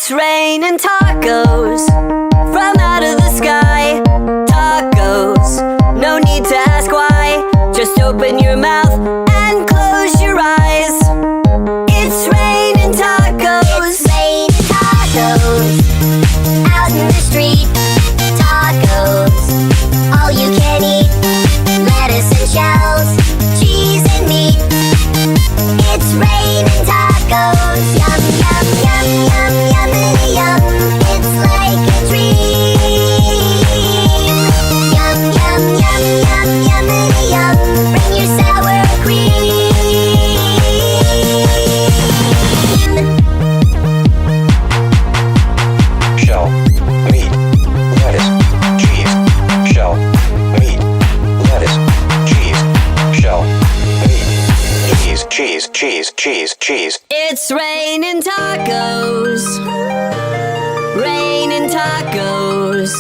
It's raining tacos from out of the sky. Tacos, no need to ask why. Just open your mouth and close your eyes. It's raining tacos. It's raining tacos out in the street. Tacos, all you can eat. Lettuce and shells, cheese and meat. It's raining tacos. Yum, yum, yum, yum, yummity yum. It's like a dream. Yum, yum, yum, yum, yummity yum. Bring your sour cream. Shell, meat, lettuce, cheese. Shell, meat, lettuce, cheese. Shell, meat, cheese, cheese, cheese, cheese. It's raining tacos. Raining tacos.